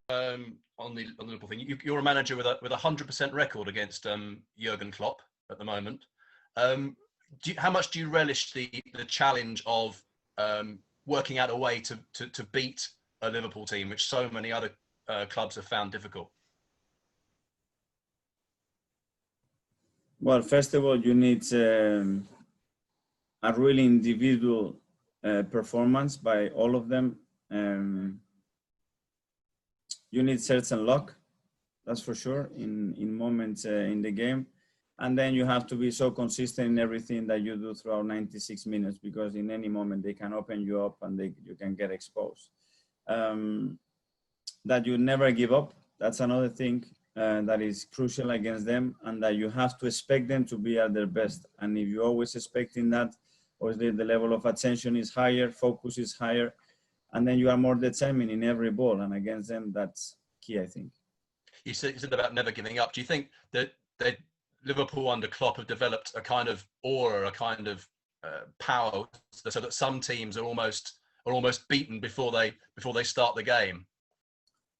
on the Liverpool thing. You're a manager with a 100% record against Jurgen Klopp at the moment. How much do you relish the challenge of working out a way to beat a Liverpool team, which so many other clubs have found difficult? Well, first of all, you need a really individual performance by all of them. You need certain luck, that's for sure, in moments in the game. And then you have to be so consistent in everything that you do throughout 96 minutes, because in any moment they can open you up and you can get exposed. That you never give up, that's another thing that is crucial against them, and that you have to expect them to be at their best. And if you're always expecting that, obviously the level of attention is higher, focus is higher, and then you are more determined in every ball. And against them, that's key, I think. You said about never giving up. Do you think that Liverpool under Klopp have developed a kind of aura, a kind of power, so that some teams are almost beaten before they start the game?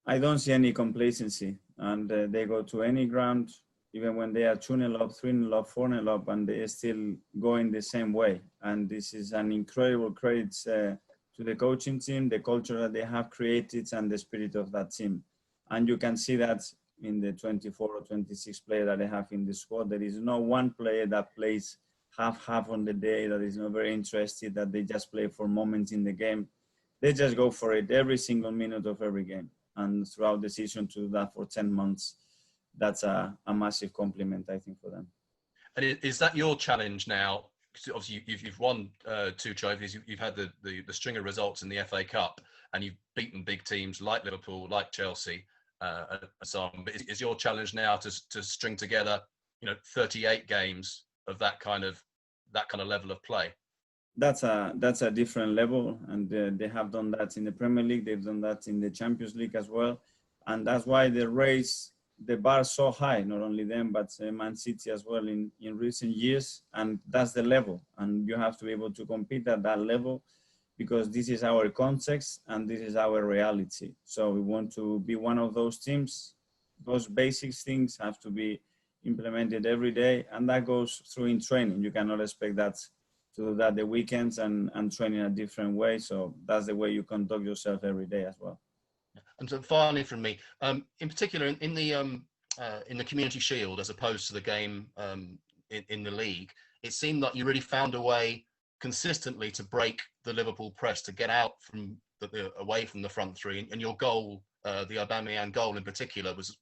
I don't see any complacency, and they go to any ground, even when they are 2-0 up, 3-0 up, 4-0 up, and they still going the same way. And this is an incredible credit to the coaching team, the culture that they have created, and the spirit of that team. And you can see that in the 24 or 26 players that they have in the squad. There is no one player that plays half on the day, that is not very interested, that they just play for moments in the game. They just go for it every single minute of every game. And throughout the season, to do that for 10 months, that's a massive compliment, I think, for them. And is that your challenge now? Because obviously you've won 2 trophies. You've had the string of results in the FA Cup, and you've beaten big teams like Liverpool, like Chelsea, and so on. But is your challenge now to string together, 38 games of that kind of level of play? That's a different level, and they have done that in the Premier League. They've done that in the Champions League as well, and that's why they raise the bar so high. Not only them, but Man City as well in recent years, and that's the level. And you have to be able to compete at that level, because this is our context and this is our reality. So we want to be one of those teams. Those basic things have to be implemented every day, and that goes through in training. You cannot expect that to do that the weekends and train in a different way. So that's the way you conduct yourself every day as well. And so finally from me, in particular in the Community Shield, as opposed to the game in the league, it seemed like you really found a way consistently to break the Liverpool press, to get out from away from the front three. And your goal, the Aubameyang goal in particular, was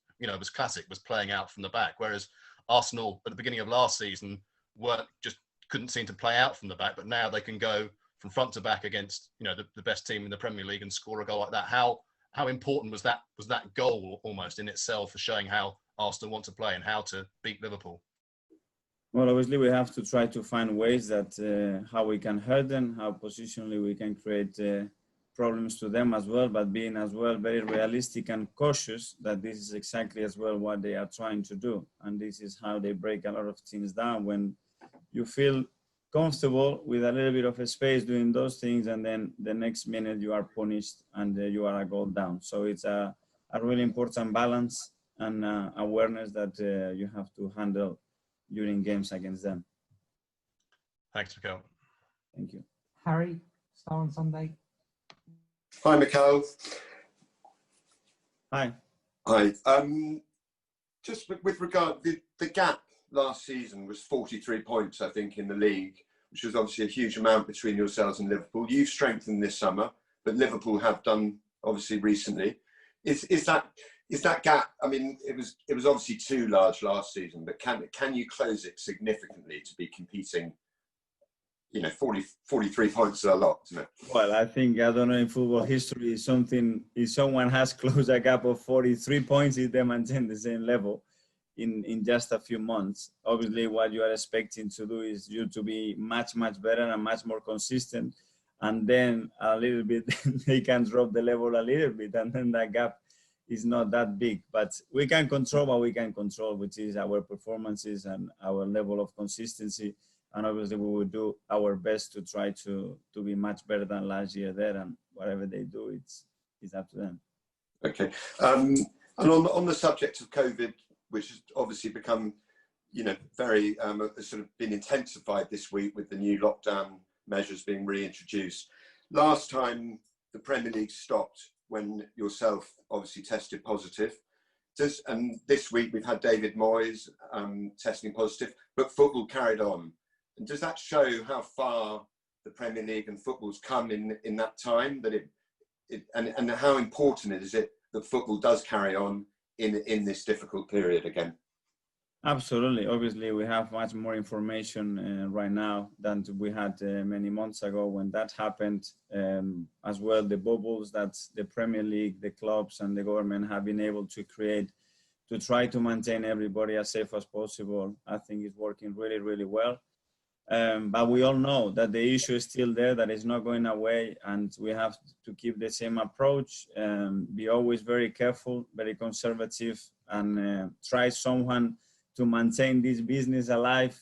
classic, was playing out from the back. Whereas Arsenal at the beginning of last season couldn't seem to play out from the back, but now they can go from front to back against the best team in the Premier League and score a goal like that. How important was that goal almost in itself for showing how Arsenal want to play and how to beat Liverpool? Well, obviously we have to try to find ways that how we can hurt them, how positionally we can create problems to them as well, but being as well very realistic and cautious that this is exactly as well what they are trying to do. And this is how they break a lot of teams down, when you feel comfortable with a little bit of a space doing those things, and then the next minute you are punished and you are a goal down. So it's a really important balance and awareness that you have to handle during games against them. Thanks, Mikel. Thank you. Harry, Star on Sunday. Hi, Mikel. Hi. Hi. Just with regard, the gap last season was 43 points, I think, in the league, which was obviously a huge amount between yourselves and Liverpool. You've strengthened this summer, but Liverpool have done obviously recently. Is that gap? I mean, it was obviously too large last season, but can you close it significantly to be competing? 43 points is a lot, isn't it? Well, I think, I don't know, in football history, if someone has closed a gap of 43 points, if they maintain the same level in just a few months. Obviously, what you are expecting to do is you to be much better and much more consistent, and then a little bit they can drop the level a little bit, and then that gap is not that big. But we can control what we can control, which is our performances and our level of consistency. And obviously we will do our best to try to be much better than last year there, and whatever they do, it's up to them. Okay. And on the subject of COVID, which has obviously become, very sort of been intensified this week with the new lockdown measures being reintroduced. Last time the Premier League stopped when yourself obviously tested positive. And this week we've had David Moyes testing positive, but football carried on. And does that show how far the Premier League and football's come in that time? That and how important is it that football does carry on in this difficult period again? Absolutely. Obviously, we have much more information right now than we had many months ago when that happened. As well, the bubbles that the Premier League, the clubs and the government have been able to create to try to maintain everybody as safe as possible, I think is working really, really well. But we all know that the issue is still there, that it's not going away, and we have to keep the same approach, be always very careful, very conservative, and try someone to maintain this business alive,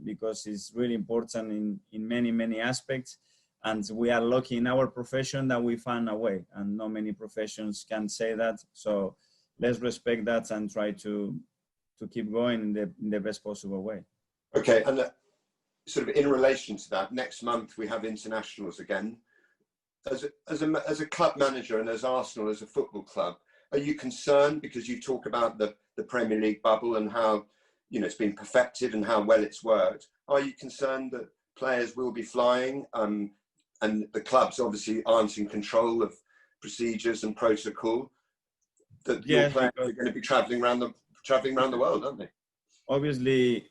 because it's really important in many, many aspects. And we are lucky in our profession that we found a way, and not many professions can say that. So let's respect that and try to keep going in the best possible way. Okay, and sort of in relation to that, next month we have internationals again. As a club manager and as Arsenal as a football club, are you concerned, because you talk about the Premier League bubble and how it's been perfected and how well it's worked? Are you concerned that players will be flying and the clubs obviously aren't in control of procedures and protocol? That your players are going to be travelling around the world, aren't they? Obviously,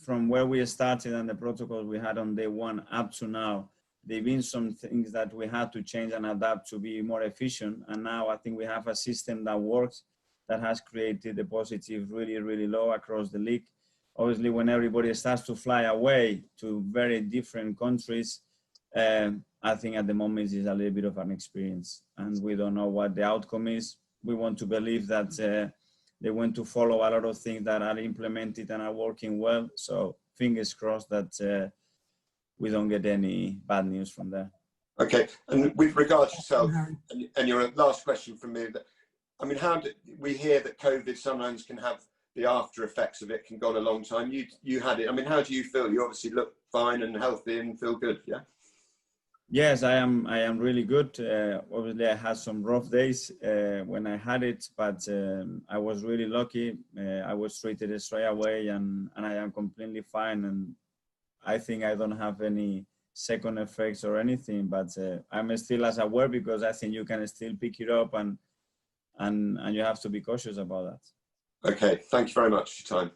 from where we started and the protocols we had on day one up to now, there have been some things that we had to change and adapt to be more efficient. And now I think we have a system that works, that has created the positive really, really low across the league. Obviously, when everybody starts to fly away to very different countries, I think at the moment it's a little bit of an experience, and we don't know what the outcome is. We want to believe that they want to follow a lot of things that are implemented and are working well. So fingers crossed that we don't get any bad news from there. Okay, and with regards to yourself, and your last question from me, I mean, how do we hear that COVID sometimes can have the after effects of it, can go on a long time? You had it. I mean, how do you feel? You obviously look fine and healthy and feel good, yeah? Yes, I am really good. Obviously, I had some rough days when I had it, but I was really lucky. I was treated straight away, and I am completely fine. And I think I don't have any second effects or anything, but I'm still as aware, because I think you can still pick it up, and you have to be cautious about that. Okay, thank you very much for your time.